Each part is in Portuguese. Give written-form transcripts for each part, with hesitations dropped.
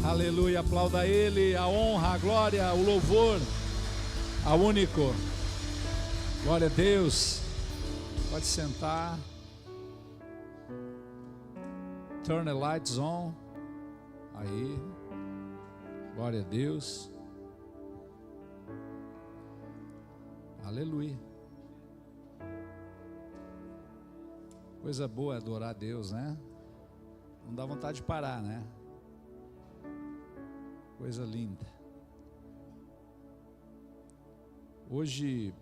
Aleluia, aplauda Ele, a honra, a glória, o louvor ao único. Glória a Deus. Pode sentar. Turn the lights on. Aí. Glória a Deus. Aleluia. Coisa boa adorar a Deus, né? Não dá vontade de parar, né? Coisa linda. Hoje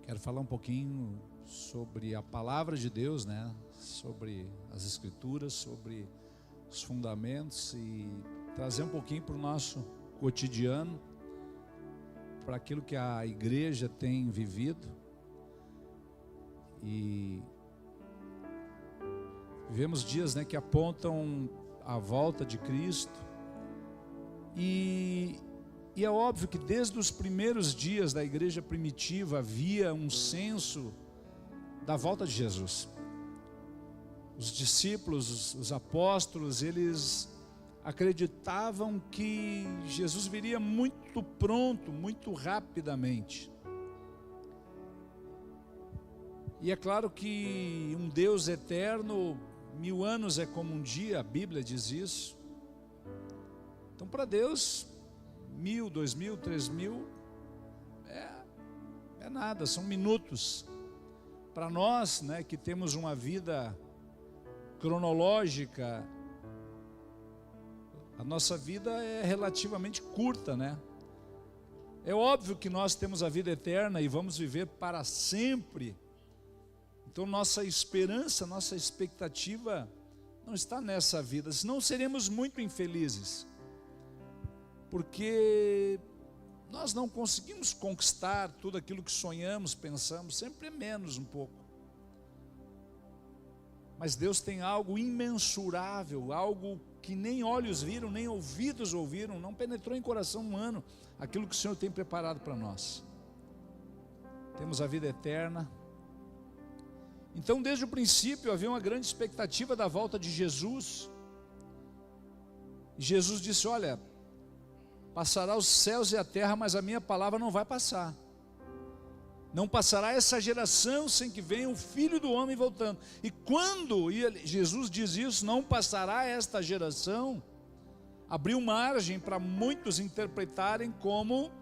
quero falar um pouquinho sobre a palavra de Deus, né? Sobre as escrituras, sobre os fundamentos e trazer um pouquinho para o nosso cotidiano, para aquilo que a igreja tem vivido. E vivemos dias, né, que apontam a volta de Cristo. E é óbvio que desde os primeiros dias da igreja primitiva havia um senso da volta de Jesus. Os discípulos, os apóstolos, eles acreditavam que Jesus viria muito pronto, muito rapidamente. E é claro que um Deus eterno, 1000 anos é como um dia, a Bíblia diz isso. Então para Deus, 1000, 2000, 3000 é nada, são minutos. Para nós, né, que temos uma vida cronológica, a nossa vida é relativamente curta, né? É óbvio que nós temos a vida eterna e vamos viver para sempre. Então nossa esperança, nossa expectativa não está nessa vida, senão seremos muito infelizes. Porque nós não conseguimos conquistar tudo aquilo que sonhamos, pensamos, sempre é menos um pouco. Mas Deus tem algo imensurável, algo que nem olhos viram, nem ouvidos ouviram, não penetrou em coração humano, aquilo que o Senhor tem preparado para nós. Temos a vida eterna. Então desde o princípio havia uma grande expectativa da volta de Jesus. Jesus disse: olha, passará os céus e a terra, mas a minha palavra não vai passar. Não passará essa geração sem que venha o Filho do Homem voltando. E quando Jesus diz isso, não passará esta geração, abriu margem para muitos interpretarem como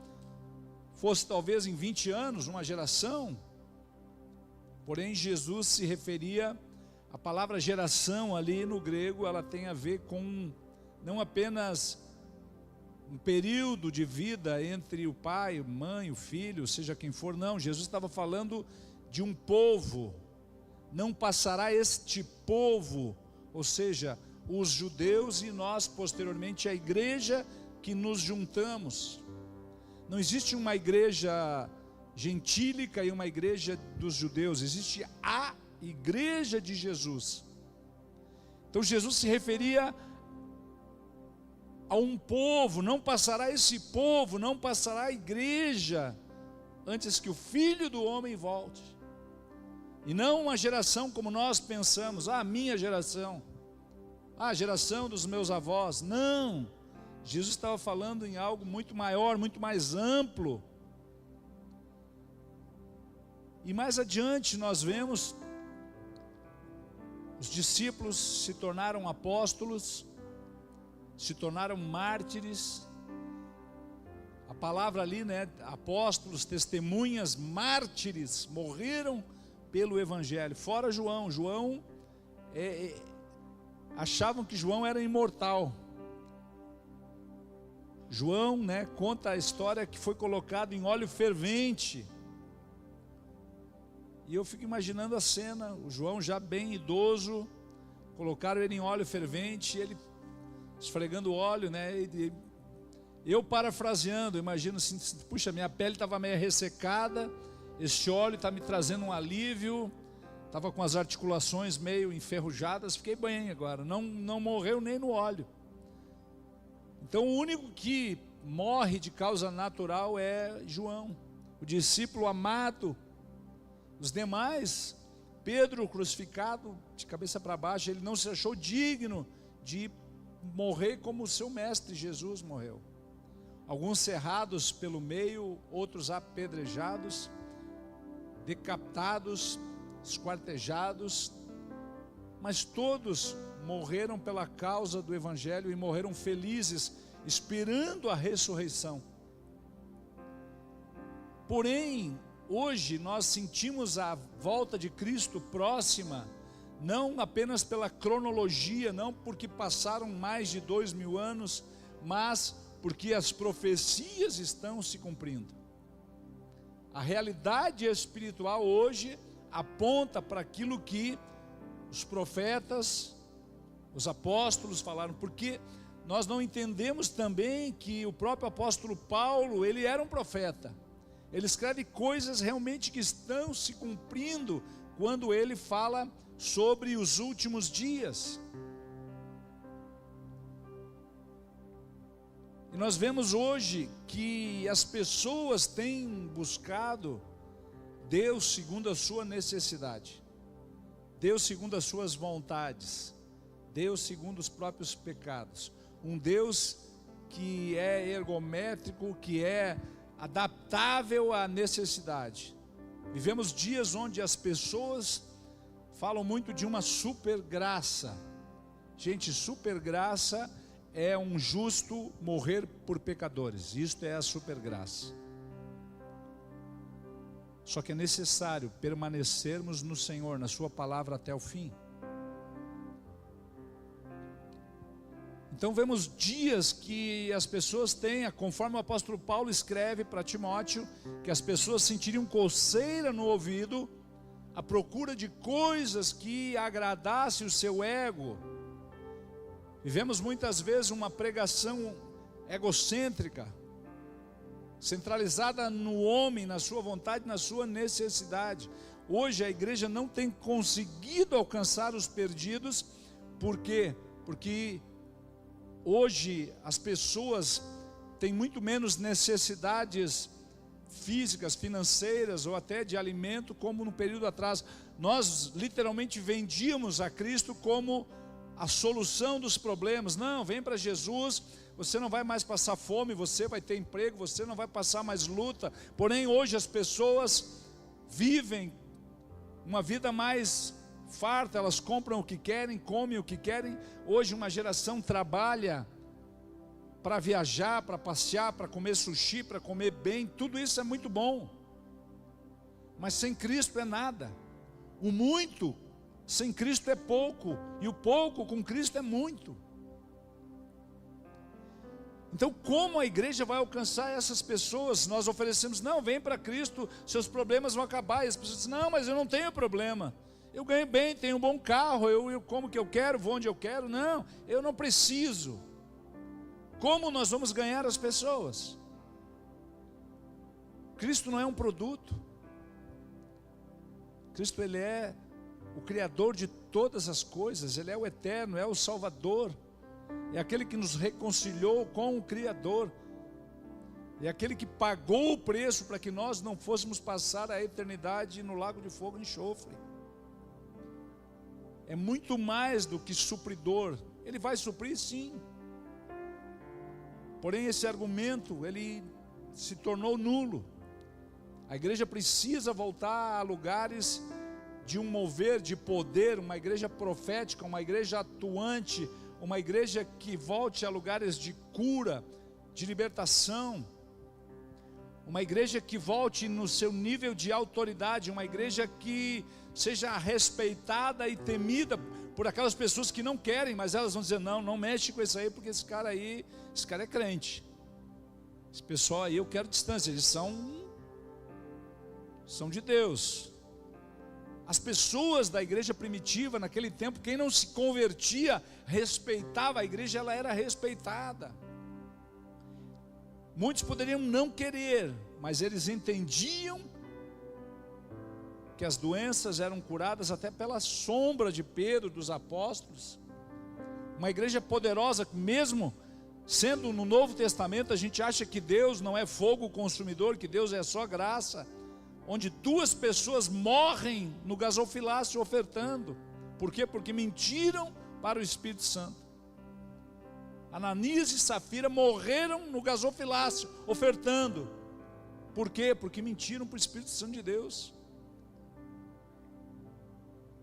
fosse talvez em 20 anos, uma geração. Porém Jesus se referia, a palavra geração ali no grego, ela tem a ver com não apenas um período de vida entre o pai, a mãe, o filho, seja quem for, não. Jesus estava falando de um povo. Não passará este povo, ou seja, os judeus e nós posteriormente a igreja que nos juntamos. Não existe uma igreja gentílica e uma igreja dos judeus, existe a igreja de Jesus. Então Jesus se referia a um povo, não passará esse povo, não passará a igreja, antes que o Filho do Homem volte. E não uma geração como nós pensamos, a minha geração, a geração dos meus avós. Não, Jesus estava falando em algo muito maior, muito mais amplo. E mais adiante nós vemos, os discípulos se tornaram apóstolos, se tornaram mártires. A palavra ali, né, apóstolos, testemunhas, mártires, morreram pelo evangelho. Fora João. Achavam que João era imortal. João, né, conta a história que foi colocado em óleo fervente. E eu fico imaginando a cena, o João já bem idoso, colocaram ele em óleo fervente, ele esfregando óleo, né? E eu parafraseando, imagino assim: puxa, minha pele estava meio ressecada, esse óleo está me trazendo um alívio, estava com as articulações meio enferrujadas, fiquei bem agora, não morreu nem no óleo. Então o único que morre de causa natural é João, o discípulo amado. Os demais, Pedro crucificado de cabeça para baixo, ele não se achou digno de morrer como o seu mestre Jesus morreu. Alguns cerrados pelo meio, outros apedrejados, decapitados, esquartejados, mas todos morreram pela causa do Evangelho e morreram felizes, esperando a ressurreição. Porém, hoje nós sentimos a volta de Cristo próxima, não apenas pela cronologia, não porque passaram mais de 2000 anos, mas porque as profecias estão se cumprindo. A realidade espiritual hoje aponta para aquilo que os profetas, os apóstolos falaram, porque nós não entendemos também que o próprio apóstolo Paulo, ele era um profeta. Ele escreve coisas realmente que estão se cumprindo quando ele fala sobre os últimos dias. E nós vemos hoje que as pessoas têm buscado Deus segundo a sua necessidade, Deus segundo as suas vontades, Deus segundo os próprios pecados. Um Deus que é ergométrico, que é adaptável à necessidade. Vivemos dias onde as pessoas falam muito de uma super graça. Gente, super graça é um justo morrer por pecadores. Isto é a super graça. Só que é necessário permanecermos no Senhor, na sua palavra até o fim. Então vemos dias que as pessoas têm, conforme o apóstolo Paulo escreve para Timóteo, que as pessoas sentiriam coceira no ouvido, à procura de coisas que agradassem o seu ego. Vivemos muitas vezes uma pregação egocêntrica, centralizada no homem, na sua vontade, na sua necessidade. Hoje a igreja não tem conseguido alcançar os perdidos. Por quê? Porque hoje as pessoas têm muito menos necessidades físicas, financeiras ou até de alimento, como no período atrás. Nós literalmente vendíamos a Cristo como a solução dos problemas. Não, vem para Jesus, você não vai mais passar fome, você vai ter emprego, você não vai passar mais luta. Porém hoje as pessoas vivem uma vida mais farta, elas compram o que querem, comem o que querem. Hoje uma geração trabalha para viajar, para passear, para comer sushi, para comer bem. Tudo isso é muito bom, mas sem Cristo é nada. O muito sem Cristo é pouco, e o pouco com Cristo é muito. Então como a igreja vai alcançar essas pessoas? Nós oferecemos, não, vem para Cristo, seus problemas vão acabar. E as pessoas dizem, não, mas eu não tenho problema, eu ganho bem, tenho um bom carro, eu como que eu quero, vou onde eu quero. Não, eu não preciso. Como nós vamos ganhar as pessoas? Cristo não é um produto. Cristo, Ele é o Criador de todas as coisas. Ele é o Eterno, é o Salvador, é aquele que nos reconciliou com o Criador, é aquele que pagou o preço para que nós não fôssemos passar a eternidade no lago de fogo e enxofre. É muito mais do que supridor. Ele vai suprir, sim. Porém esse argumento, ele se tornou nulo. A igreja precisa voltar a lugares de um mover de poder, uma igreja profética, uma igreja atuante, uma igreja que volte a lugares de cura, de libertação, uma igreja que volte no seu nível de autoridade, uma igreja que seja respeitada e temida por aquelas pessoas que não querem, mas elas vão dizer, não mexe com isso aí, porque esse cara é crente, esse pessoal aí eu quero distância, eles são de Deus. As pessoas da igreja primitiva naquele tempo, quem não se convertia, respeitava a igreja, ela era respeitada. Muitos poderiam não querer, mas eles entendiam que as doenças eram curadas até pela sombra de Pedro, dos apóstolos. Uma igreja poderosa, mesmo sendo no Novo Testamento, a gente acha que Deus não é fogo consumidor, que Deus é só graça, onde 2 pessoas morrem no gasofilácio ofertando. Por quê? Porque mentiram para o Espírito Santo. Ananias e Safira morreram no gasofilácio, ofertando. Por quê? Porque mentiram para o Espírito Santo de Deus.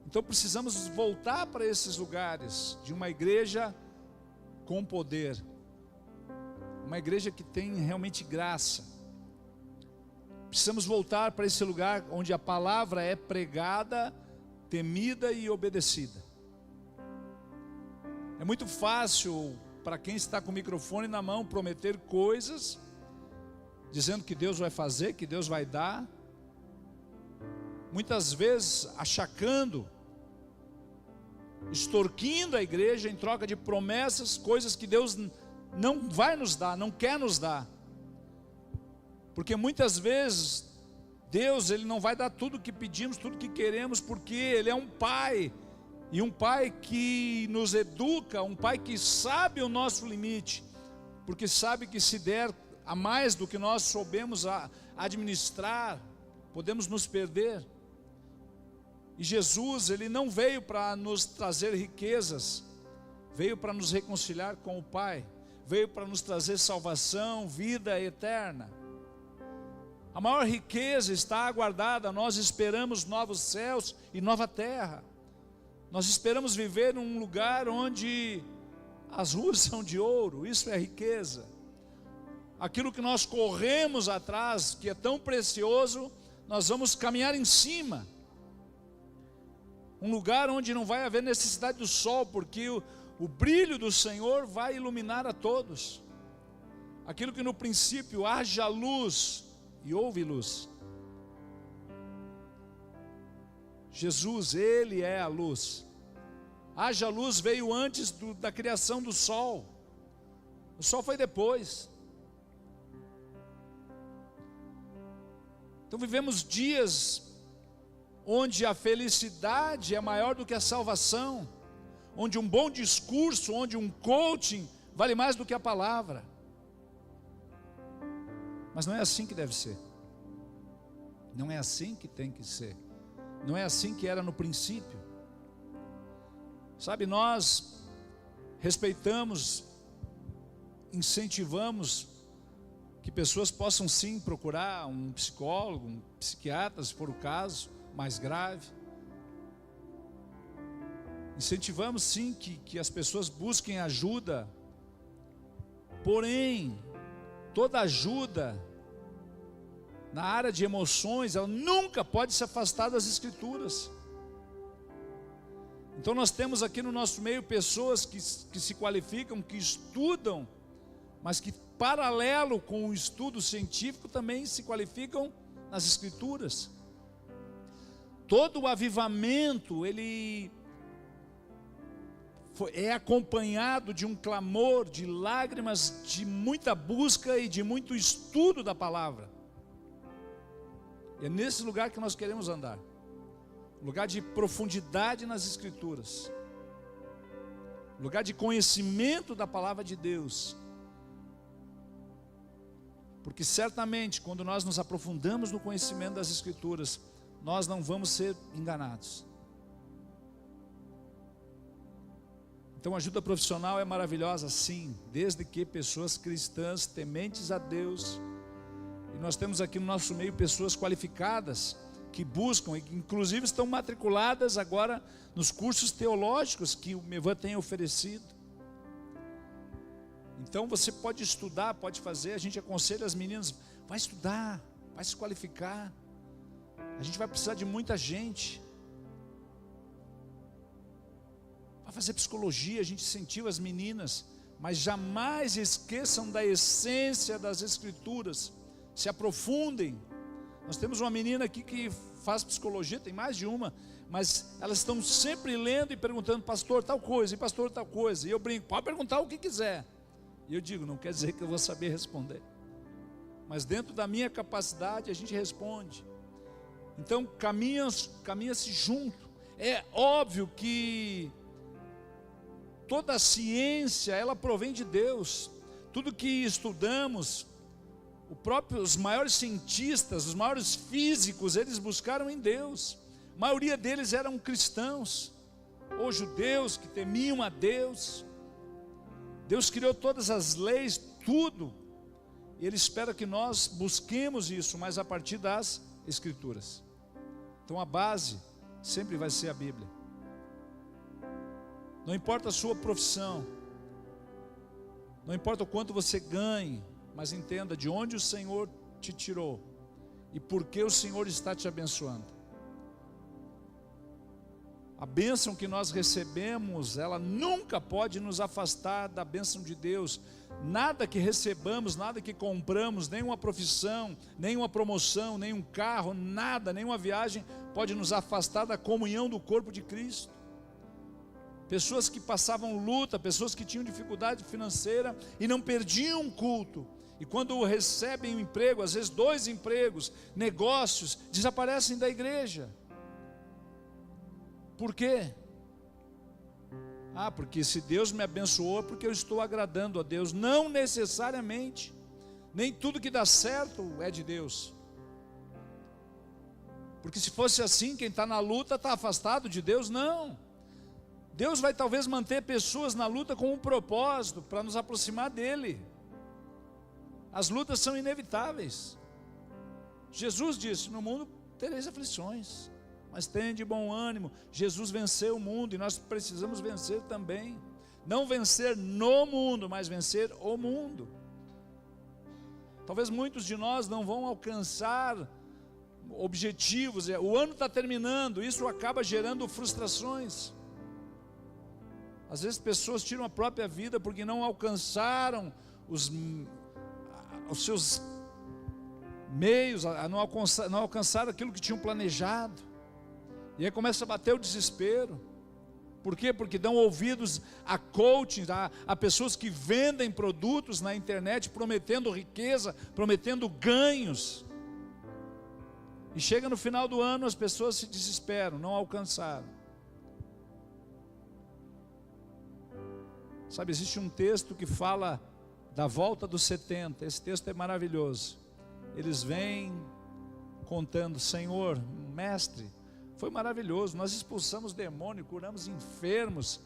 Então precisamos voltar para esses lugares de uma igreja com poder, uma igreja que tem realmente graça. Precisamos voltar para esse lugar onde a palavra é pregada, temida e obedecida. É muito fácil para quem está com o microfone na mão prometer coisas, dizendo que Deus vai fazer, que Deus vai dar, muitas vezes achacando, extorquindo a igreja em troca de promessas, coisas que Deus não vai nos dar, não quer nos dar. Porque muitas vezes Deus, Ele não vai dar tudo o que pedimos, tudo o que queremos, porque Ele é um Pai, e um Pai que nos educa, um Pai que sabe o nosso limite, porque sabe que se der a mais do que nós soubemos administrar, podemos nos perder. E Jesus, Ele não veio para nos trazer riquezas, veio para nos reconciliar com o Pai, veio para nos trazer salvação, vida eterna. A maior riqueza está aguardada, nós esperamos novos céus e nova terra. Nós esperamos viver num lugar onde as ruas são de ouro, isso é riqueza. Aquilo que nós corremos atrás, que é tão precioso, nós vamos caminhar em cima. Um lugar onde não vai haver necessidade do sol, porque o brilho do Senhor vai iluminar a todos. Aquilo que no princípio haja luz, e houve luz. Jesus, Ele é a luz. Haja luz veio antes da criação do sol. O sol foi depois. Então vivemos dias onde a felicidade é maior do que a salvação, onde um bom discurso, onde um coaching vale mais do que a palavra. Mas não é assim que deve ser. Não é assim que tem que ser. Não é assim que era no princípio. Sabe, nós respeitamos, incentivamos que pessoas possam sim procurar um psicólogo, um psiquiatra, se for o caso, mais grave. Incentivamos sim que as pessoas busquem ajuda. Porém, toda ajuda na área de emoções, ela nunca pode se afastar das Escrituras. Então nós temos aqui no nosso meio pessoas que se qualificam, que estudam, mas que paralelo com o estudo científico também se qualificam nas Escrituras. Todo o avivamento, ele é acompanhado de um clamor, de lágrimas, de muita busca e de muito estudo da palavra. E é nesse lugar que nós queremos andar, lugar de profundidade nas Escrituras, lugar de conhecimento da palavra de Deus. Porque certamente quando nós nos aprofundamos no conhecimento das Escrituras, nós não vamos ser enganados. Então a ajuda profissional é maravilhosa, sim, desde que pessoas cristãs, tementes a Deus, e nós temos aqui no nosso meio pessoas qualificadas, que buscam, e que inclusive estão matriculadas agora nos cursos teológicos que o MEVAN tem oferecido. Então você pode estudar, pode fazer, a gente aconselha as meninas, vai estudar, vai se qualificar, a gente vai precisar de muita gente. Vai fazer psicologia, a gente incentiva as meninas, mas jamais esqueçam da essência das Escrituras, se aprofundem. Nós temos uma menina aqui que faz psicologia, tem mais de uma, mas elas estão sempre lendo e perguntando, pastor tal coisa, e pastor tal coisa, e eu brinco, pode perguntar o que quiser, e eu digo, não quer dizer que eu vou saber responder, mas dentro da minha capacidade a gente responde. Então caminha-se junto. É óbvio que toda a ciência, ela provém de Deus. Tudo que estudamos, os maiores cientistas, os maiores físicos, eles buscaram em Deus. A maioria deles eram cristãos, ou judeus que temiam a Deus. Deus criou todas as leis, tudo. E Ele espera que nós busquemos isso, mas a partir das Escrituras. Então a base sempre vai ser a Bíblia. Não importa a sua profissão, não importa o quanto você ganhe, mas entenda de onde o Senhor te tirou e por que o Senhor está te abençoando. A bênção que nós recebemos, ela nunca pode nos afastar da bênção de Deus. Nada que recebamos, nada que compramos, nem uma profissão, nem uma promoção, nem um carro, nada, nenhuma viagem pode nos afastar da comunhão do corpo de Cristo. Pessoas que passavam luta, pessoas que tinham dificuldade financeira e não perdiam um culto. E quando recebem um emprego, às vezes 2 empregos, negócios, desaparecem da igreja. Por quê? Porque se Deus me abençoou, é porque eu estou agradando a Deus. Não necessariamente. Nem tudo que dá certo é de Deus. Porque se fosse assim, quem está na luta está afastado de Deus? Não. Deus vai talvez manter pessoas na luta com um propósito, para nos aproximar dEle. As lutas são inevitáveis. Jesus disse: no mundo tereis aflições, mas tenha de bom ânimo. Jesus venceu o mundo e nós precisamos vencer também. Não vencer no mundo, mas vencer o mundo. Talvez muitos de nós não vão alcançar objetivos. O ano está terminando, isso acaba gerando frustrações. Às vezes pessoas tiram a própria vida porque não alcançaram os seus meios, não alcançaram aquilo que tinham planejado. E aí começa a bater o desespero. Por quê? Porque dão ouvidos a coaching, a pessoas que vendem produtos na internet, prometendo riqueza, prometendo ganhos. E chega no final do ano, as pessoas se desesperam, não alcançaram. Sabe, existe um texto que fala da volta dos 70, esse texto é maravilhoso. Eles vêm contando: Senhor, mestre, foi maravilhoso, nós expulsamos demônio, curamos enfermos.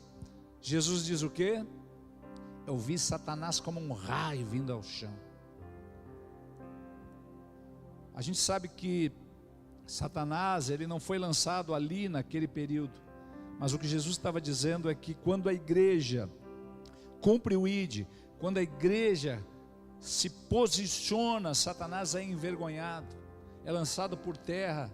Jesus diz o quê? Eu vi Satanás como um raio vindo ao chão. A gente sabe que Satanás, ele não foi lançado ali naquele período, mas o que Jesus estava dizendo é que quando a igreja cumpre o ID, quando a igreja se posiciona, Satanás é envergonhado, é lançado por terra.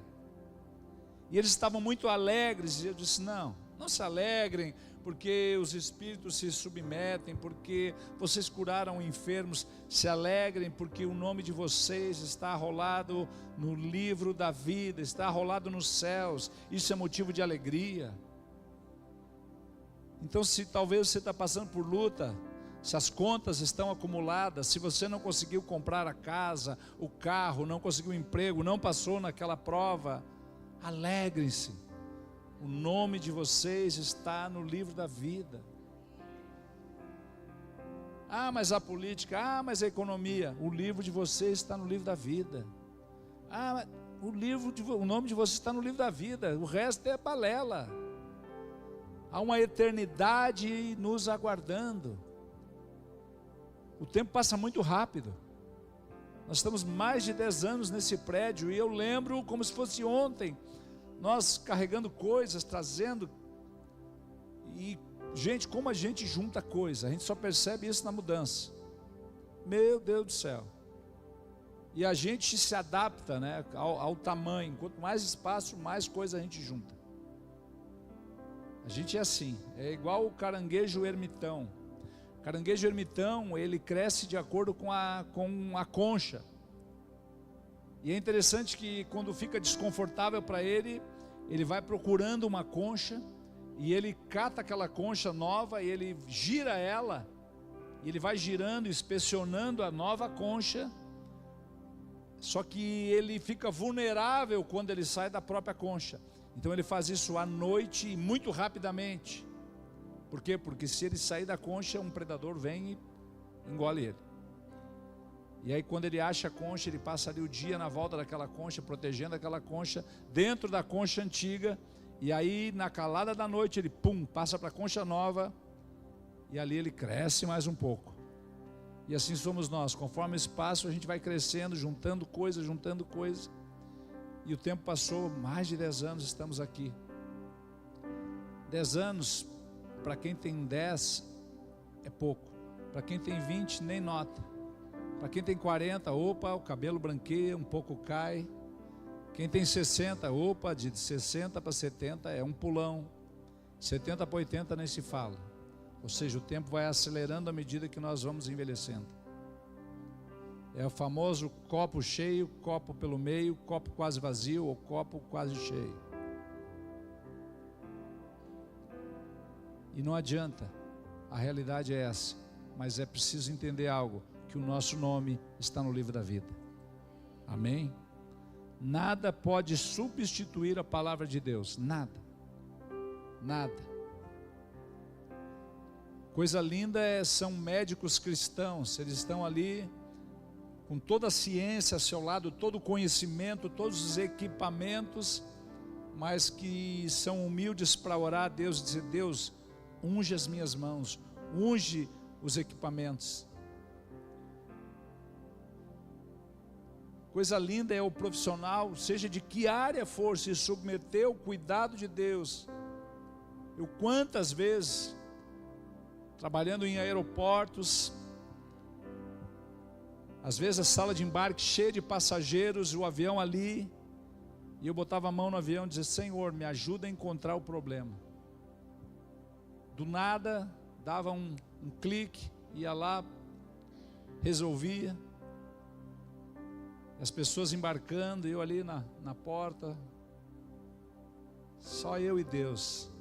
E eles estavam muito alegres, e eu disse: não se alegrem, porque os espíritos se submetem, porque vocês curaram enfermos. Se alegrem, porque o nome de vocês está arrolado no livro da vida, está arrolado nos céus, isso é motivo de alegria. Então, se talvez você está passando por luta, se as contas estão acumuladas, se você não conseguiu comprar a casa, o carro, não conseguiu emprego, não passou naquela prova, alegrem-se, o nome de vocês está no livro da vida. Mas a política, mas a economia, o livro de vocês está no livro da vida. Mas o nome de vocês está no livro da vida, o resto é balela. Há uma eternidade nos aguardando. O tempo passa muito rápido. Nós estamos mais de 10 anos nesse prédio, e eu lembro como se fosse ontem, nós carregando coisas, trazendo. E, gente, como a gente junta coisa, a gente só percebe isso na mudança. Meu Deus do céu. E a gente se adapta, né, ao tamanho. Quanto mais espaço, mais coisa a gente junta. A gente é assim, é igual o caranguejo ermitão. O caranguejo ermitão, ele cresce de acordo com a concha. E é interessante que quando fica desconfortável para ele, ele vai procurando uma concha, e ele cata aquela concha nova, e ele gira ela, e ele vai girando, inspecionando a nova concha. Só que ele fica vulnerável quando ele sai da própria concha. Então ele faz isso à noite e muito rapidamente. Por quê? Porque se ele sair da concha, um predador vem e engole ele. E aí quando ele acha a concha, ele passa ali o dia na volta daquela concha, protegendo aquela concha, dentro da concha antiga. E aí na calada da noite ele passa para a concha nova e ali ele cresce mais um pouco. E assim somos nós, conforme o espaço a gente vai crescendo, juntando coisas. E o tempo passou, mais de 10 anos estamos aqui. 10 anos, para quem tem 10, é pouco. Para quem tem 20, nem nota. Para quem tem 40, opa, o cabelo branqueia, um pouco cai. Quem tem 60, opa, de 60 para 70 é um pulão. 70 para 80 nem se fala. Ou seja, o tempo vai acelerando à medida que nós vamos envelhecendo. É o famoso copo cheio, copo pelo meio, copo quase vazio ou copo quase cheio. E não adianta, a realidade é essa. Mas é preciso entender algo, que o nosso nome está no livro da vida. Amém? Nada pode substituir a palavra de Deus, nada. Nada. Coisa linda são médicos cristãos, eles estão ali com toda a ciência ao seu lado, todo o conhecimento, todos os equipamentos, mas que são humildes para orar a Deus e dizer: Deus, unge as minhas mãos, unge os equipamentos. Coisa linda é o profissional, seja de que área for, se submeter ao cuidado de Deus. Eu quantas vezes, trabalhando em aeroportos, às vezes a sala de embarque cheia de passageiros, o avião ali, e eu botava a mão no avião e dizia: Senhor, me ajuda a encontrar o problema. Do nada, dava um clique, ia lá, resolvia. As pessoas embarcando, eu ali na porta, só eu e Deus.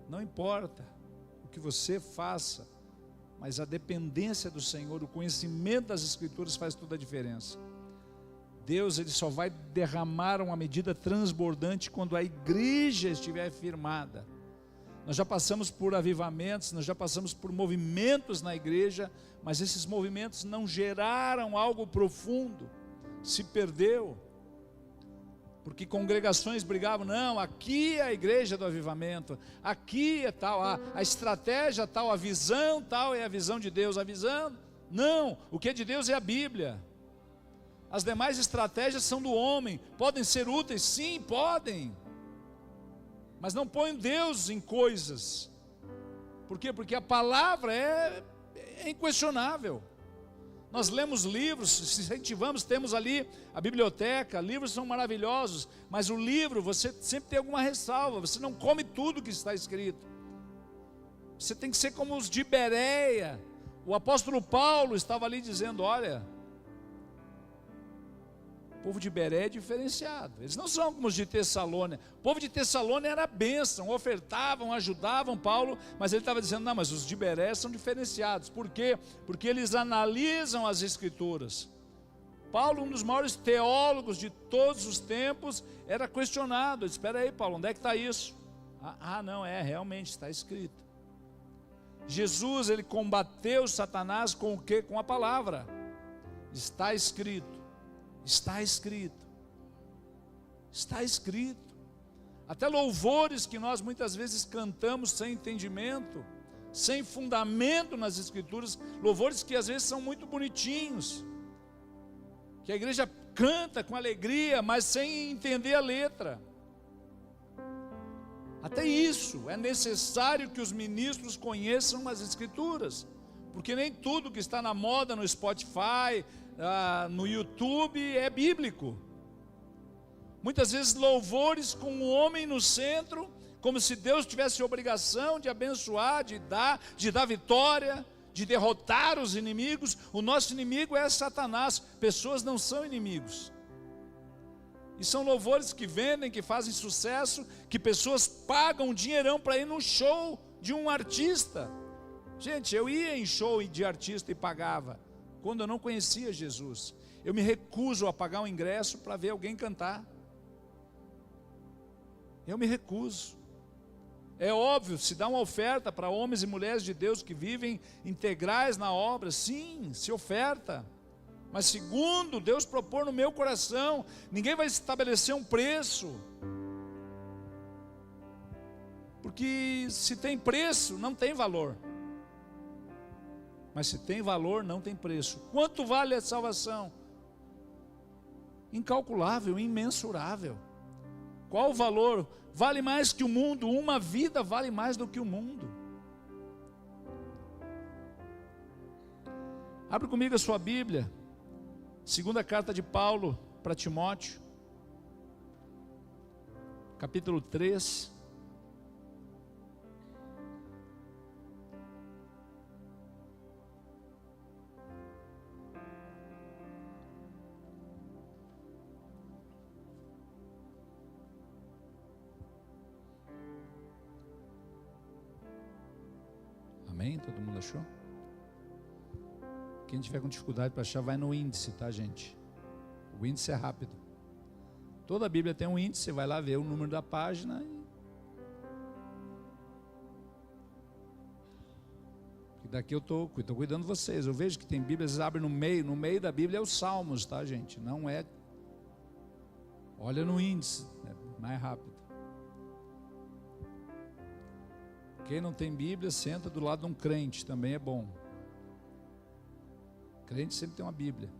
Não importa o que você faça, mas a dependência do Senhor, o conhecimento das Escrituras faz toda a diferença. Deus, Ele só vai derramar uma medida transbordante quando a igreja estiver firmada. Nós já passamos por avivamentos, nós já passamos por movimentos na igreja, mas esses movimentos não geraram algo profundo, se perdeu. Porque congregações brigavam: não, aqui é a igreja do avivamento, aqui é tal, a estratégia tal, a visão tal é a visão de Deus, a visão, não, o que é de Deus é a Bíblia. As demais estratégias são do homem, podem ser úteis, sim, podem, mas não põem Deus em coisas. Por quê? Porque a palavra é inquestionável. Nós lemos livros, incentivamos, temos ali a biblioteca, livros são maravilhosos, mas o livro, você sempre tem alguma ressalva, você não come tudo que está escrito. Você tem que ser como os de Bereia. O apóstolo Paulo estava ali dizendo: olha, o povo de Bereia é diferenciado, eles não são como os de Tessalônia. O povo de Tessalônia era bênção, ofertavam, ajudavam Paulo, mas ele estava dizendo: não, mas os de Bereia são diferenciados. Por quê? Porque eles analisam as Escrituras. Paulo, um dos maiores teólogos de todos os tempos, era questionado. Espera aí, Paulo, onde é que está isso? Não, realmente está escrito. Jesus, ele combateu Satanás com o quê? Com a palavra. Está escrito. Está escrito. Está escrito. Até louvores que nós muitas vezes cantamos sem entendimento, sem fundamento nas Escrituras, louvores que às vezes são muito bonitinhos, que a igreja canta com alegria, mas sem entender a letra. Até isso é necessário que os ministros conheçam as Escrituras, porque nem tudo que está na moda no Spotify, no YouTube é bíblico. Muitas vezes louvores com o homem no centro, como se Deus tivesse obrigação de abençoar, de dar vitória, de derrotar os inimigos. O nosso inimigo é Satanás, pessoas não são inimigos. E são louvores que vendem, que fazem sucesso, que pessoas pagam um dinheirão para ir no show de um artista. Gente, eu ia em show de artista e pagava, quando eu não conhecia Jesus. Eu me recuso a pagar um ingresso para ver alguém cantar. Eu me recuso. É óbvio, se dá uma oferta para homens e mulheres de Deus que vivem integrais na obra, sim, se oferta. Mas segundo Deus propor no meu coração, ninguém vai estabelecer um preço. Porque se tem preço, não tem valor. Mas se tem valor, não tem preço. Quanto vale a salvação? Incalculável, imensurável. Qual o valor? Vale mais que o mundo. Uma vida vale mais do que o mundo. Abre comigo a sua Bíblia. Segunda carta de Paulo para Timóteo. Capítulo 3. Amém? Todo mundo achou? Quem tiver com dificuldade para achar, vai no índice, tá, gente? O índice é rápido. Toda a Bíblia tem um índice, você vai lá ver o número da página. E daqui eu estou cuidando de vocês. Eu vejo que tem Bíblias, eles abrem no meio da Bíblia é os Salmos, tá, gente? Não é. Olha no índice, é mais rápido. Quem não tem Bíblia, senta do lado de um crente, também é bom. Crente sempre tem uma Bíblia.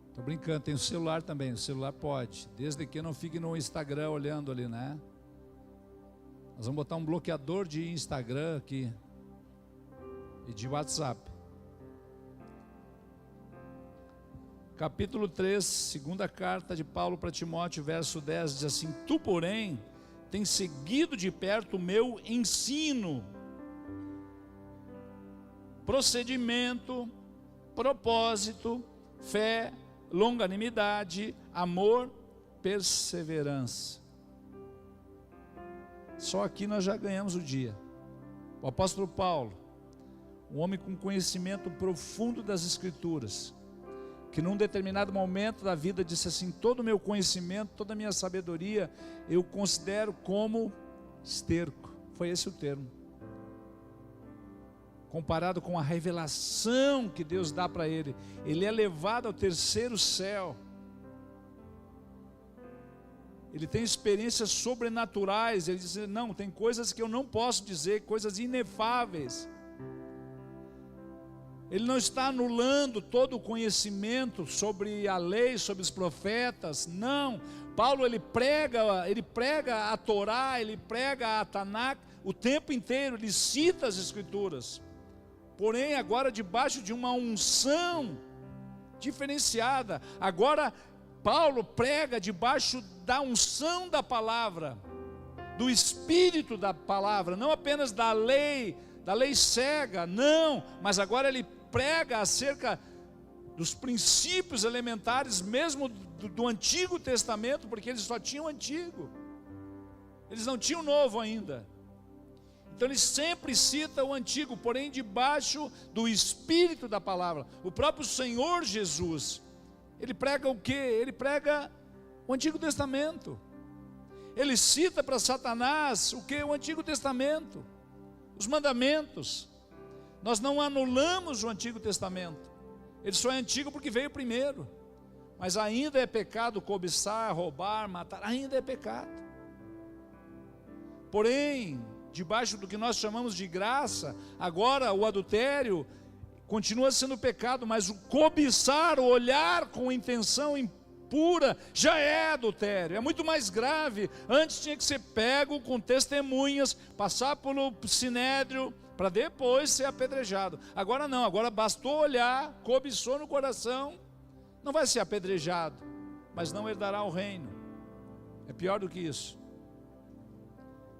Estou brincando, tem o celular também, o celular pode, desde que não fique no Instagram olhando ali, né? Nós vamos botar um bloqueador de Instagram aqui e de WhatsApp. Capítulo 3, segunda carta de Paulo para Timóteo, verso 10, diz assim: Tu, porém, tens seguido de perto o meu ensino, procedimento, propósito, fé, longanimidade, amor, perseverança. Só aqui nós já ganhamos o dia. O apóstolo Paulo, um homem com conhecimento profundo das Escrituras, que num determinado momento da vida disse assim: todo o meu conhecimento, toda a minha sabedoria, eu considero como esterco. Foi esse o termo. Comparado com a revelação que Deus dá para ele, ele é levado ao terceiro céu. Ele tem experiências sobrenaturais. Ele diz: não, tem coisas que eu não posso dizer, coisas inefáveis. Ele não está anulando todo o conhecimento sobre a lei, sobre os profetas, não. Paulo ele prega a Torá, ele prega a Tanakh o tempo inteiro, ele cita as Escrituras. Porém, agora debaixo de uma unção diferenciada. Agora, Paulo prega debaixo da unção da palavra, do Espírito da palavra, não apenas da lei cega, não, mas agora ele prega acerca dos princípios elementares mesmo do Antigo Testamento, porque eles só tinham o Antigo, eles não tinham o Novo ainda. Então ele sempre cita o Antigo, porém debaixo do Espírito da palavra. O próprio Senhor Jesus, ele prega o quê? Ele prega o Antigo Testamento. Ele cita para Satanás o quê? O Antigo Testamento, os mandamentos. Nós não anulamos o Antigo Testamento. Ele só é antigo porque veio primeiro. Mas ainda é pecado cobiçar, roubar, matar, ainda é pecado. Porém, debaixo do que nós chamamos de graça, agora o adultério continua sendo pecado, mas o cobiçar, o olhar com intenção impura, já é adultério, é muito mais grave. Antes tinha que ser pego com testemunhas, passar pelo sinédrio, para depois ser apedrejado. Agora não, agora bastou olhar, cobiçou no coração, não vai ser apedrejado, mas não herdará o reino. É pior do que isso.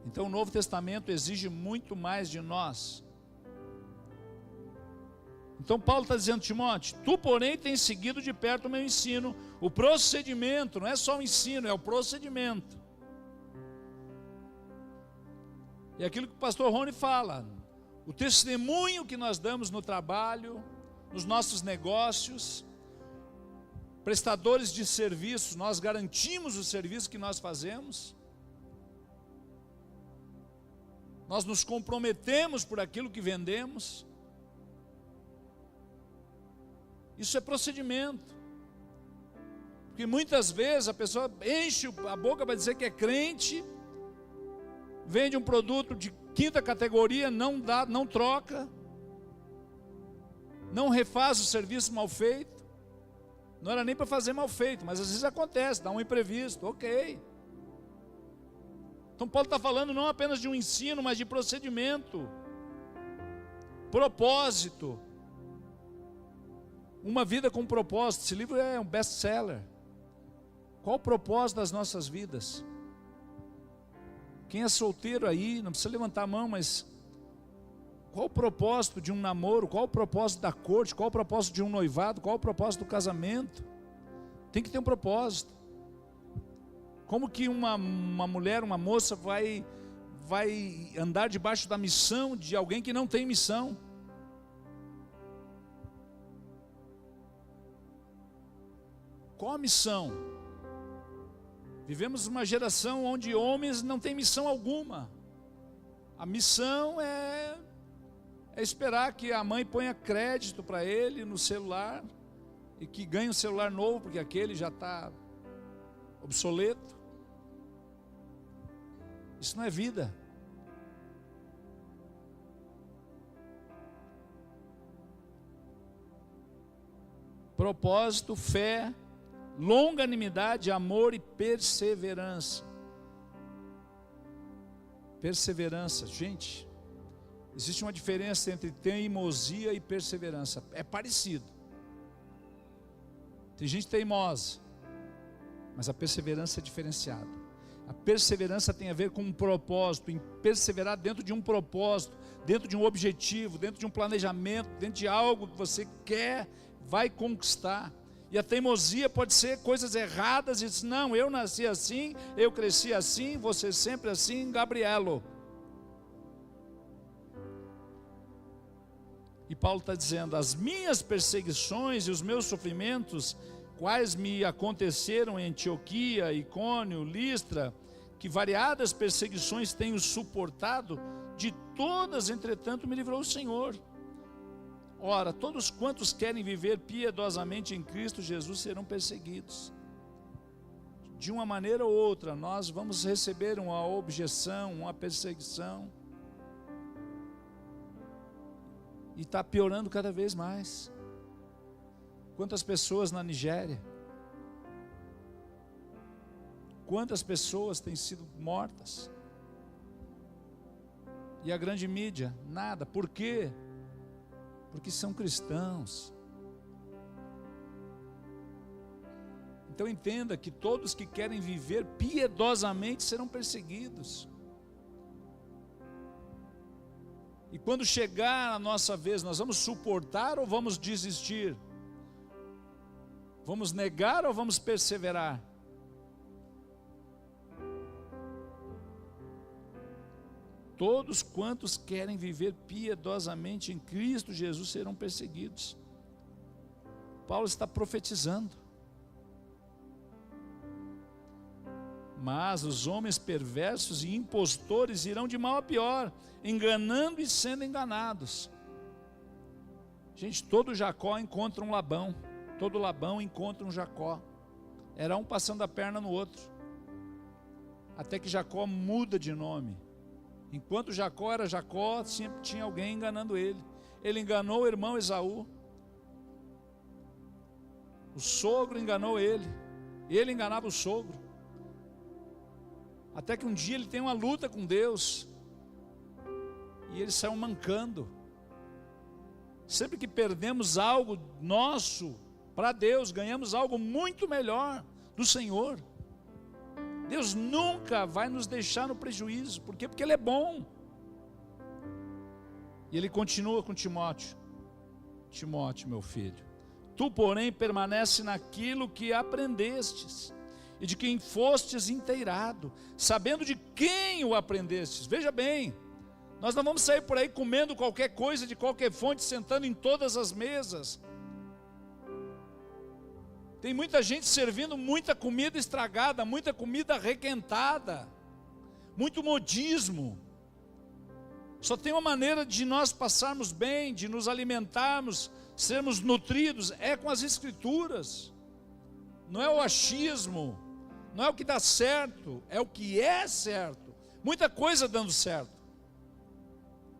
Então o Novo Testamento exige muito mais de nós. Então Paulo está dizendo: Timóteo, tu porém tens seguido de perto o meu ensino, o procedimento, não é só o ensino, é o procedimento. E aquilo que o pastor Rony fala, o testemunho que nós damos no trabalho, nos nossos negócios, prestadores de serviços, nós garantimos o serviço que nós fazemos, nós nos comprometemos por aquilo que vendemos. Isso é procedimento. Porque muitas vezes a pessoa enche a boca para dizer que é crente, vende um produto de quinta categoria, não dá, não troca, não refaz o serviço mal feito. Não era nem para fazer mal feito, mas às vezes acontece, dá um imprevisto, ok. Então Paulo está falando não apenas de um ensino, mas de procedimento, propósito. Uma vida com propósito. Esse livro é um best-seller. Qual o propósito das nossas vidas? Quem é solteiro aí, não precisa levantar a mão, mas qual o propósito de um namoro? Qual o propósito da corte? Qual o propósito de um noivado? Qual o propósito do casamento? Tem que ter um propósito. Como que uma mulher, uma moça vai andar debaixo da missão de alguém que não tem missão? Qual a missão? Vivemos uma geração onde homens não têm missão alguma. A missão é esperar que a mãe ponha crédito para ele no celular e que ganhe um celular novo, porque aquele já está obsoleto. Isso não é vida. Propósito, fé, longanimidade, amor e perseverança. Perseverança, gente, existe uma diferença entre teimosia e perseverança. É parecido. Tem gente teimosa, mas a perseverança é diferenciada. A perseverança tem a ver com um propósito, em perseverar dentro de um propósito, dentro de um objetivo, dentro de um planejamento, dentro de algo que você quer, vai conquistar. E a teimosia pode ser coisas erradas, e diz, não, eu nasci assim, eu cresci assim, você sempre assim, Gabrielo. E Paulo está dizendo, as minhas perseguições e os meus sofrimentos, quais me aconteceram em Antioquia, Icônio, Listra, que variadas perseguições tenho suportado, de todas, entretanto, me livrou o Senhor. Ora, todos quantos querem viver piedosamente em Cristo Jesus serão perseguidos. De uma maneira ou outra, nós vamos receber uma objeção, uma perseguição. E está piorando cada vez mais. Quantas pessoas na Nigéria? Quantas pessoas têm sido mortas? E a grande mídia? Nada. Por quê? Porque são cristãos. Então entenda que todos que querem viver piedosamente serão perseguidos. E quando chegar a nossa vez, nós vamos suportar ou vamos desistir? Vamos negar ou vamos perseverar? Todos quantos querem viver piedosamente em Cristo Jesus serão perseguidos. Paulo está profetizando. Mas os homens perversos e impostores irão de mal a pior, enganando e sendo enganados. Gente, todo Jacó encontra um Labão. Todo Labão encontra um Jacó. Era um passando a perna no outro. Até que Jacó muda de nome. Enquanto Jacó era Jacó, sempre tinha alguém enganando ele. Ele enganou o irmão Esaú. O sogro enganou ele. Ele enganava o sogro. Até que um dia ele tem uma luta com Deus. E ele saiu mancando. Sempre que perdemos algo nosso para Deus, ganhamos algo muito melhor do Senhor. Deus nunca vai nos deixar no prejuízo. Por quê? Porque Ele é bom. E Ele continua com Timóteo. Timóteo, meu filho, tu porém permanece naquilo que aprendestes, e de quem fostes inteirado, sabendo de quem o aprendestes. Veja bem, nós não vamos sair por aí comendo qualquer coisa de qualquer fonte, sentando em todas as mesas. Tem muita gente servindo muita comida estragada, muita comida requentada, muito modismo. Só tem uma maneira de nós passarmos bem, de nos alimentarmos, sermos nutridos, é com as Escrituras. Não é o achismo, não é o que dá certo, é o que é certo. muita coisa dando certo,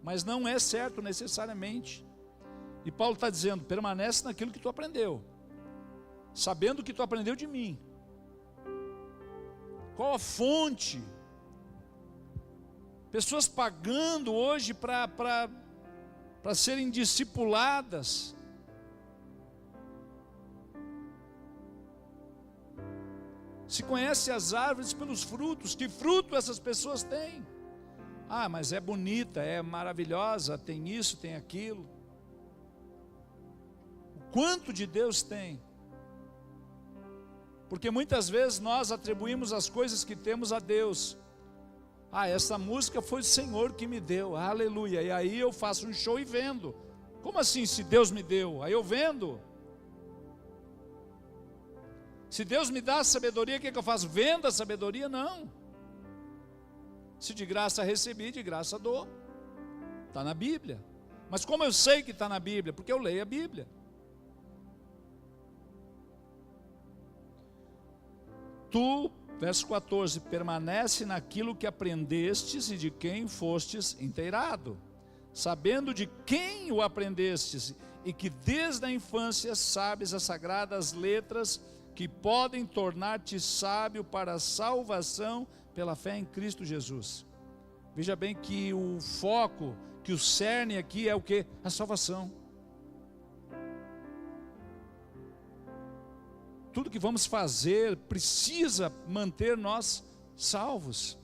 mas não é certo necessariamente. E Paulo está dizendo, permanece naquilo que tu aprendeu, sabendo que tu aprendeu de mim. Qual a fonte? Pessoas pagando hoje para serem discipuladas. Se conhece as árvores pelos frutos. Que fruto essas pessoas têm? Ah, mas é bonita, é maravilhosa, tem isso, tem aquilo. O quanto de Deus tem? Porque muitas vezes nós atribuímos as coisas que temos a Deus. Ah, essa música foi o Senhor que me deu, aleluia. E aí eu faço um show e vendo. Como assim, se Deus me deu? Aí eu vendo. Se Deus me dá a sabedoria, o que eu faço? Vendo a sabedoria? Não. Se de graça recebi, de graça dou. Está na Bíblia. Mas como eu sei que está na Bíblia? Porque eu leio a Bíblia. Tu, verso 14, permanece naquilo que aprendestes e de quem fostes inteirado, sabendo de quem o aprendestes e que desde a infância sabes as sagradas letras que podem tornar-te sábio para a salvação pela fé em Cristo Jesus. Veja bem que o foco, que o cerne aqui é o quê? A salvação. Tudo que vamos fazer precisa manter nós salvos.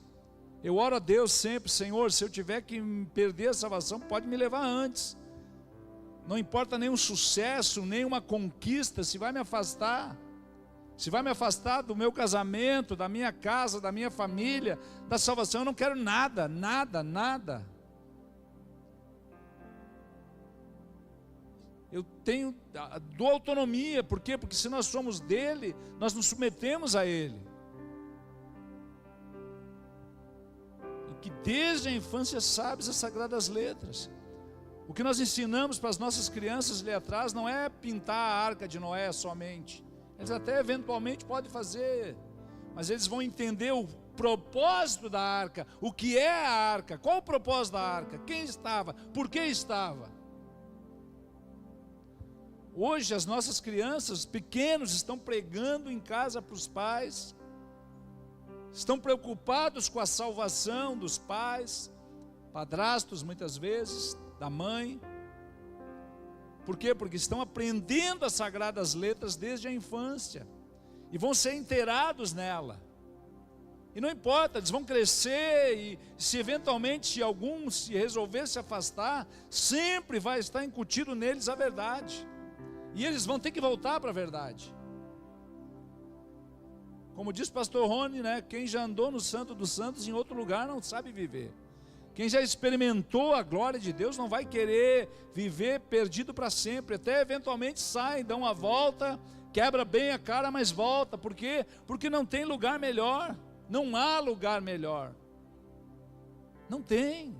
Eu oro a Deus sempre, Senhor, se eu tiver que perder a salvação, pode me levar antes. Não importa nenhum sucesso, nenhuma conquista, se vai me afastar. Se vai me afastar do meu casamento, da minha casa, da minha família, da salvação, eu não quero nada, nada, nada. Eu dou autonomia, por quê? Porque se nós somos dele, nós nos submetemos a ele. E que desde a infância sabes as sagradas letras. O que nós ensinamos para as nossas crianças ali atrás não é pintar a arca de Noé somente. Eles até eventualmente podem fazer, mas eles vão entender o propósito da arca, o que é a arca, qual o propósito da arca, quem estava, por que estava. Hoje as nossas crianças pequenos estão pregando em casa para os pais, estão preocupados com a salvação dos pais, padrastos muitas vezes, da mãe. Por quê? Porque estão aprendendo as sagradas letras desde a infância e vão ser inteirados nela. E não importa, eles vão crescer e se eventualmente algum se resolver se afastar, sempre vai estar incutido neles a verdade. E eles vão ter que voltar para a verdade. Como diz o pastor Rony, né? Quem já andou no Santo dos Santos em outro lugar não sabe viver. Quem já experimentou a glória de Deus não vai querer viver perdido para sempre. Até eventualmente sai, dá uma volta, quebra bem a cara, mas volta. Por quê? Porque não tem lugar melhor. Não há lugar melhor. Não tem.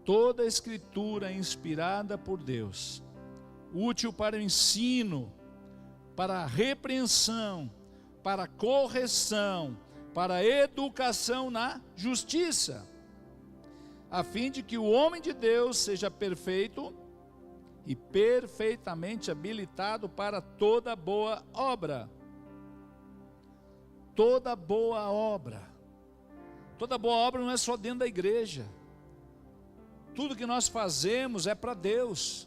Toda a Escritura é inspirada por Deus, útil para o ensino, para a repreensão, para a correção, para a educação na justiça, a fim de que o homem de Deus seja perfeito e perfeitamente habilitado para toda boa obra. Toda boa obra. Toda boa obra não é só dentro da igreja. Tudo que nós fazemos é para Deus.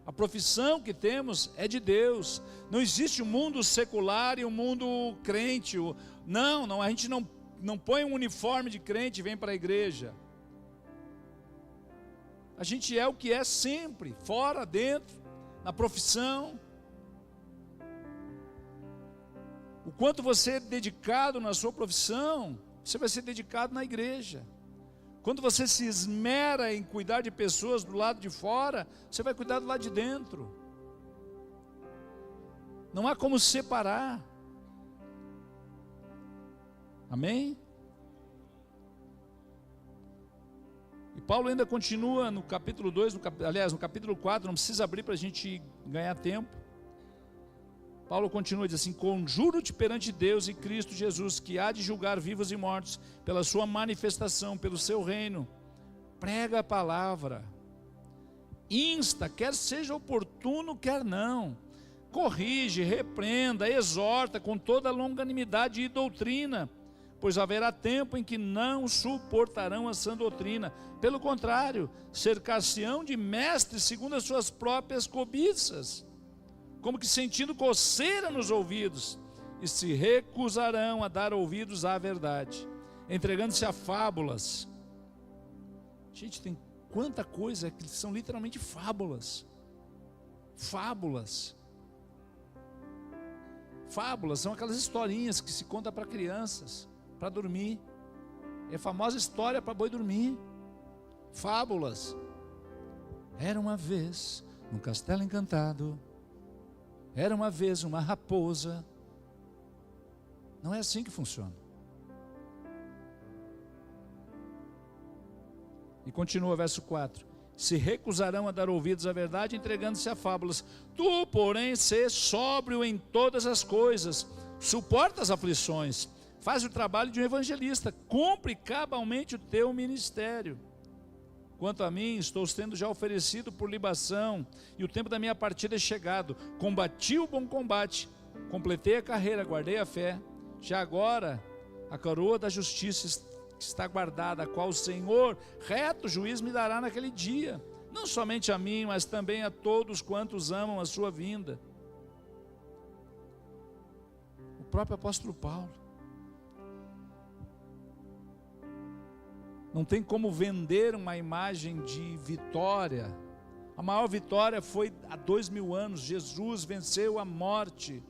A profissão que temos é de Deus. Não existe um mundo secular e um mundo crente. Não, a gente não põe um uniforme de crente e vem para a igreja. A gente é o que é sempre, fora, dentro, na profissão. O quanto você é dedicado na sua profissão, você vai ser dedicado na igreja. Quando você se esmera em cuidar de pessoas do lado de fora, você vai cuidar do lado de dentro. Não há como separar. Amém? E Paulo ainda continua no capítulo 2, no capítulo 4, não precisa abrir para a gente ganhar tempo. Paulo continua, diz assim: conjuro-te perante Deus e Cristo Jesus, que há de julgar vivos e mortos, pela sua manifestação, pelo seu reino. Prega a palavra, insta, quer seja oportuno, quer não, corrige, repreenda, exorta com toda longanimidade e doutrina, pois haverá tempo em que não suportarão a sã doutrina, pelo contrário, cercar-se-ão de mestres segundo as suas próprias cobiças, como que sentindo coceira nos ouvidos, e se recusarão a dar ouvidos à verdade, entregando-se a fábulas. Gente, tem quanta coisa que são literalmente fábulas. Fábulas são aquelas historinhas que se conta para crianças, para dormir. É a famosa história para boi dormir. Fábulas. Era uma vez num castelo encantado, era uma vez uma raposa. Não é assim que funciona. E continua verso 4: se recusarão a dar ouvidos à verdade, entregando-se a fábulas. Tu, porém, sê sóbrio em todas as coisas, suporta as aflições, faz o trabalho de um evangelista, cumpre cabalmente o teu ministério. Quanto a mim, estou sendo já oferecido por libação, e o tempo da minha partida é chegado. Combati o bom combate, completei a carreira, guardei a fé. Já agora, a coroa da justiça está guardada, a qual o Senhor, reto juiz, me dará naquele dia, não somente a mim, mas também a todos quantos amam a sua vinda. O próprio apóstolo Paulo. Não tem como vender uma imagem de vitória. A maior vitória foi há 2000 anos, Jesus venceu a morte.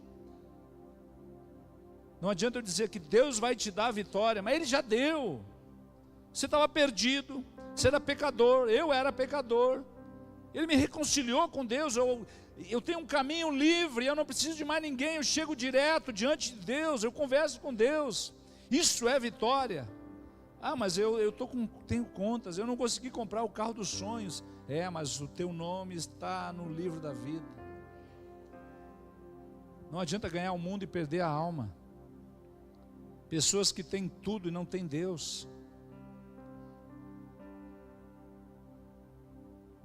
Não adianta eu dizer que Deus vai te dar a vitória, mas Ele já deu. Você estava perdido, você era pecador, eu era pecador. Ele me reconciliou com Deus, eu tenho um caminho livre, eu não preciso de mais ninguém, eu chego direto diante de Deus, eu converso com Deus. Isso é vitória. Ah, mas tenho contas, eu não consegui comprar o carro dos sonhos. É, mas o teu nome está no livro da vida. Não adianta ganhar o mundo e perder a alma. Pessoas que têm tudo e não têm Deus.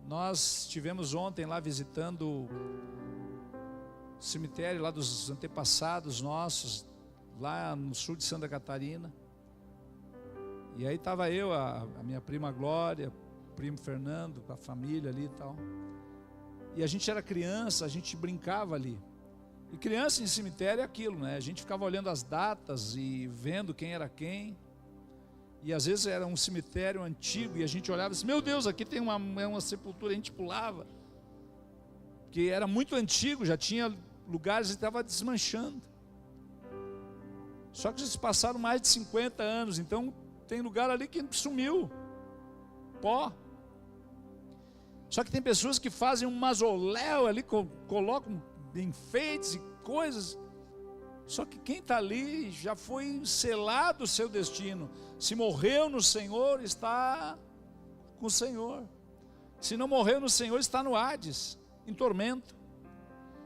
Nós estivemos ontem lá visitando o cemitério lá dos antepassados nossos, lá no sul de Santa Catarina. E aí estava eu, a minha prima Glória, o primo Fernando, com a família ali e tal. E a gente era criança, a gente brincava ali. E criança em cemitério é aquilo, né? A gente ficava olhando as datas e vendo quem era quem. E às vezes era um cemitério antigo e a gente olhava e disse: meu Deus, aqui tem uma sepultura. A gente pulava, porque era muito antigo, já tinha lugares e estava desmanchando. Só que já se passaram mais de 50 anos, então tem lugar ali que sumiu, pó. Só que tem pessoas que fazem um mausoléu ali, colocam enfeites e coisas. Só que quem está ali já foi selado o seu destino. Se morreu no Senhor, está com o Senhor. Se não morreu no Senhor, está no Hades, em tormento.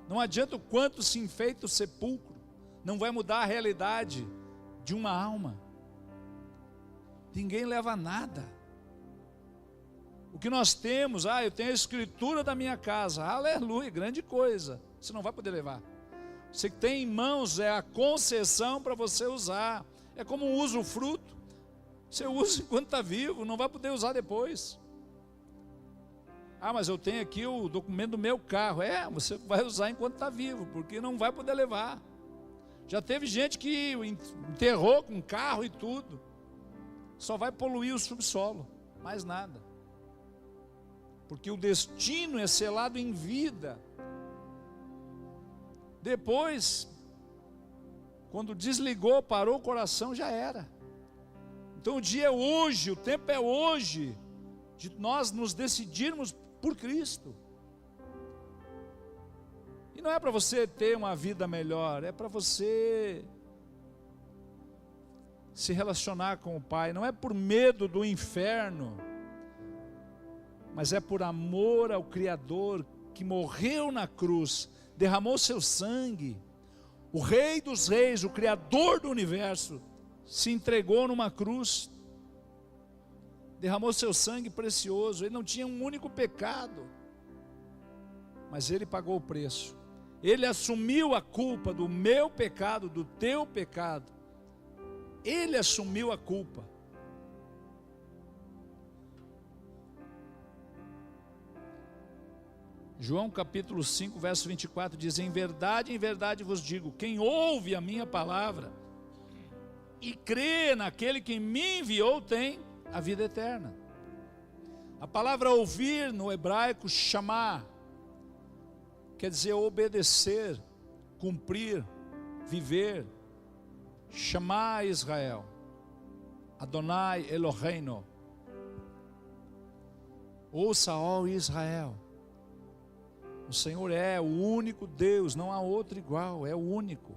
Não adianta o quanto se enfeita o sepulcro, não vai mudar a realidade de uma alma. Ninguém leva nada. O que nós temos, eu tenho a escritura da minha casa, aleluia, grande coisa, você não vai poder levar. Você que tem em mãos é a concessão para você usar, é como um usufruto, você usa enquanto está vivo, não vai poder usar depois. Mas eu tenho aqui o documento do meu carro, você vai usar enquanto está vivo, porque não vai poder levar. Já teve gente que enterrou com carro e tudo, só vai poluir o subsolo, mais nada. Porque o destino é selado em vida. Depois, quando desligou, parou o coração, já era. Então o dia é hoje, o tempo é hoje, de nós nos decidirmos por Cristo. E não é para você ter uma vida melhor, é para você se relacionar com o Pai. Não é por medo do inferno, mas é por amor ao Criador, que morreu na cruz, derramou seu sangue, o Rei dos Reis, o Criador do universo, se entregou numa cruz, derramou seu sangue precioso. Ele não tinha um único pecado, mas ele pagou o preço. Ele assumiu a culpa do meu pecado, do teu pecado. Ele assumiu a culpa. João capítulo 5, verso 24 diz: em verdade vos digo, quem ouve a minha palavra e crê naquele que me enviou tem a vida eterna. A palavra ouvir no hebraico, chamar, quer dizer obedecer, cumprir, viver. Chamar Israel, Adonai Eloheinu. Ouça, ó Israel, o Senhor é o único Deus, não há outro igual, é o único.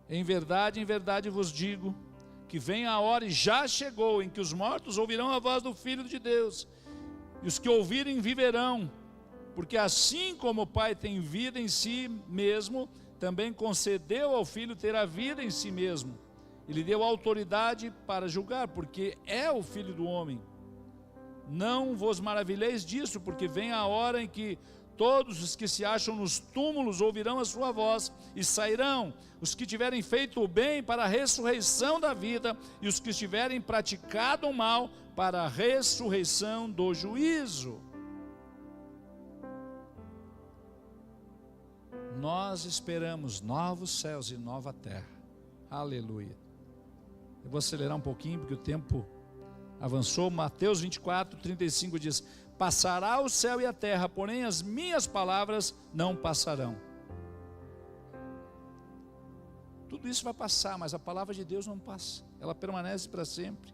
Em verdade vos digo, que vem a hora e já chegou, em que os mortos ouvirão a voz do Filho de Deus, e os que ouvirem viverão, porque assim como o Pai tem vida em si mesmo, também concedeu ao Filho ter a vida em si mesmo, e lhe deu autoridade para julgar, porque é o Filho do homem. Não vos maravilheis disso, porque vem a hora em que todos os que se acham nos túmulos ouvirão a sua voz e sairão, os que tiverem feito o bem para a ressurreição da vida, e os que tiverem praticado o mal para a ressurreição do juízo. Nós esperamos novos céus e nova terra. Aleluia. Eu vou acelerar um pouquinho porque o tempo avançou. Mateus 24, 35 diz: passará o céu e a terra, porém as minhas palavras não passarão. Tudo isso vai passar, mas a palavra de Deus não passa, ela permanece para sempre.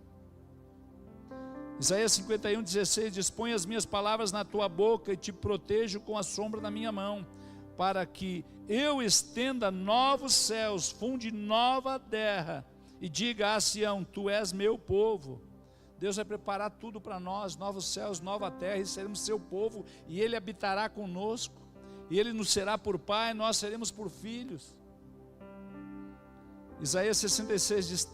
Isaías 51, 16 diz: põe as minhas palavras na tua boca e te protejo com a sombra da minha mão, para que eu estenda novos céus, funde nova terra, e diga a Sião: tu és meu povo. Deus vai preparar tudo para nós, novos céus, nova terra, e seremos seu povo, e Ele habitará conosco, e Ele nos será por pai, nós seremos por filhos. Isaías 66 diz: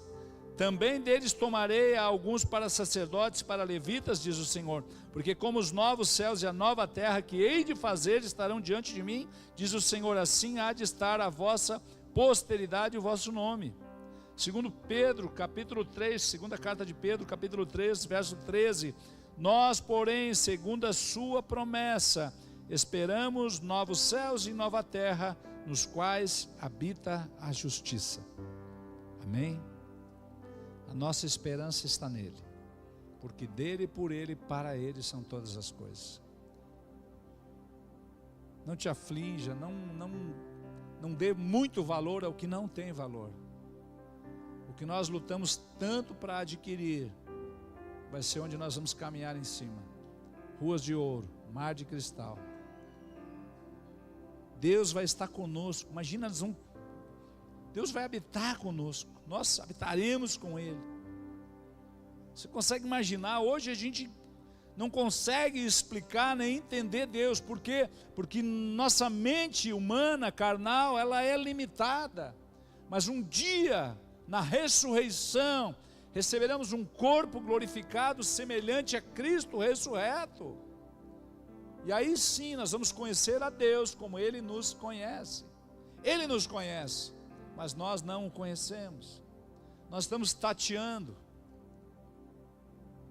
também deles tomarei a alguns para sacerdotes, para levitas, diz o Senhor, porque como os novos céus e a nova terra que hei de fazer estarão diante de mim, diz o Senhor, assim há de estar a vossa posteridade e o vosso nome. Segundo Pedro, capítulo 3, segunda carta de Pedro, capítulo 3, verso 13, nós, porém, segundo a sua promessa, esperamos novos céus e nova terra, nos quais habita a justiça. Amém? A nossa esperança está nele, porque dele, por ele, para ele são todas as coisas. Não te aflija, não dê muito valor ao que não tem valor. O que nós lutamos tanto para adquirir, vai ser onde nós vamos caminhar em cima. Ruas de ouro, mar de cristal. Deus vai estar conosco. Imagina, Deus vai habitar conosco. Nós habitaremos com Ele. Você consegue imaginar? Hoje a gente não consegue explicar nem entender Deus. Por quê? Porque nossa mente humana, carnal, ela é limitada. Mas um dia, na ressurreição, receberemos um corpo glorificado semelhante a Cristo ressurreto. E aí sim nós vamos conhecer a Deus como Ele nos conhece. Ele nos conhece, mas nós não o conhecemos. Nós estamos tateando.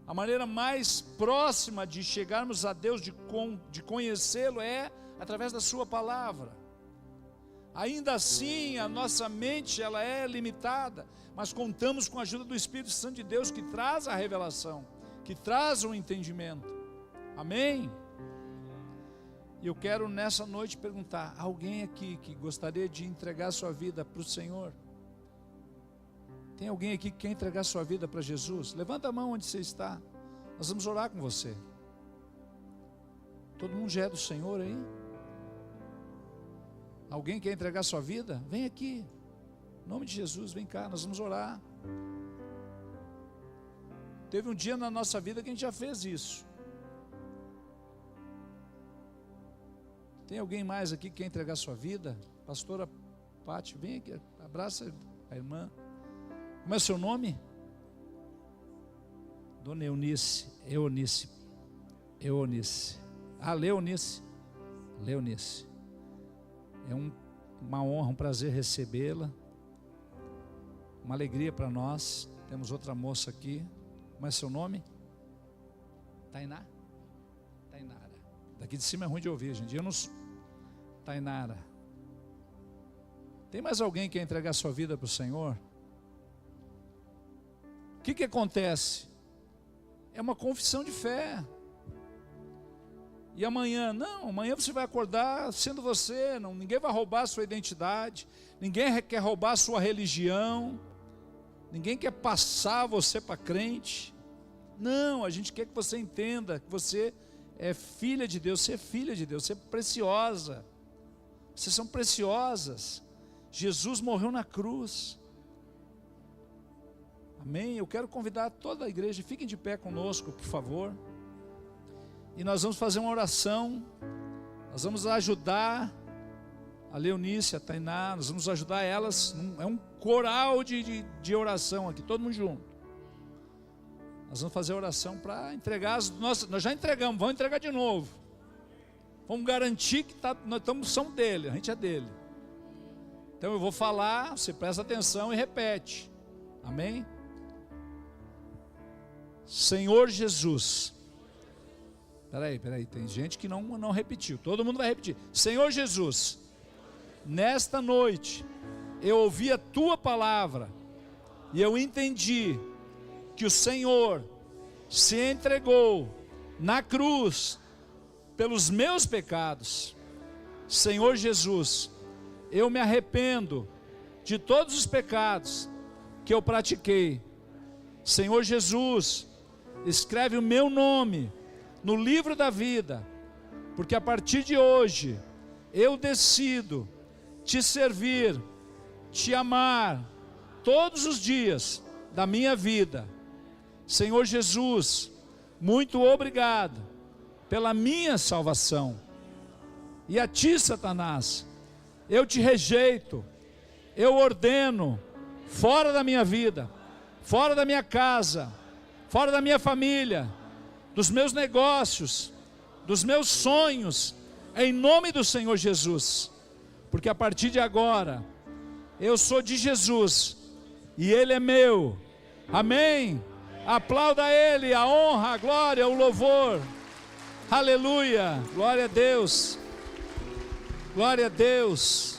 A maneira mais próxima de chegarmos a Deus, de conhecê-lo, é através da sua palavra. Ainda assim, a nossa mente ela é limitada, mas contamos com a ajuda do Espírito Santo de Deus, que traz a revelação, que traz o entendimento. Amém? E eu quero nessa noite perguntar: alguém aqui que gostaria de entregar sua vida para o Senhor? Tem alguém aqui que quer entregar sua vida para Jesus? Levanta a mão onde você está, nós vamos orar com você. Todo mundo já é do Senhor aí? Alguém quer entregar sua vida? Vem aqui, em nome de Jesus, vem cá, nós vamos orar. Teve um dia na nossa vida que a gente já fez isso. Tem alguém mais aqui que quer entregar sua vida? Pastora Pati, vem aqui, abraça a irmã. Como é o seu nome? Dona Eunice. Ah, Leonice. É uma honra, um prazer recebê-la. Uma alegria para nós. Temos outra moça aqui. Como é seu nome? Tainara. Daqui de cima é ruim de ouvir, gente. Tainara. Tem mais alguém que quer entregar sua vida para o Senhor? O que acontece? É uma confissão de fé. E amanhã? Não, amanhã você vai acordar sendo você. Não, ninguém vai roubar a sua identidade. Ninguém quer roubar a sua religião. Ninguém quer passar você para crente. Não, a gente quer que você entenda que você é filha de Deus. Você é filha de Deus, você é preciosa. Vocês são preciosas. Jesus morreu na cruz. Amém? Eu quero convidar toda a igreja, fiquem de pé conosco, por favor. E nós vamos fazer uma oração. Nós vamos ajudar a Leonice, a Tainá. Nós vamos ajudar elas. É um coral de oração aqui, todo mundo junto. Nós vamos fazer oração para entregar nós já entregamos, vamos entregar de novo. Vamos garantir que nós somos dele, a gente é dele. Então eu vou falar, você presta atenção e repete. Amém? Senhor Jesus. Peraí, tem gente que não repetiu. Todo mundo vai repetir. Senhor Jesus, nesta noite eu ouvi a tua palavra e eu entendi que o Senhor se entregou na cruz pelos meus pecados. Senhor Jesus, eu me arrependo de todos os pecados que eu pratiquei. Senhor Jesus, escreve o meu nome no livro da vida, porque a partir de hoje eu decido te servir, te amar todos os dias da minha vida. Senhor Jesus, muito obrigado pela minha salvação. E a ti, Satanás, eu te rejeito, eu ordeno, fora da minha vida, fora da minha casa, fora da minha família, dos meus negócios, dos meus sonhos, em nome do Senhor Jesus, porque a partir de agora, eu sou de Jesus, e Ele é meu. Amém? Aplauda Ele, a honra, a glória, o louvor. Aleluia, glória a Deus, glória a Deus.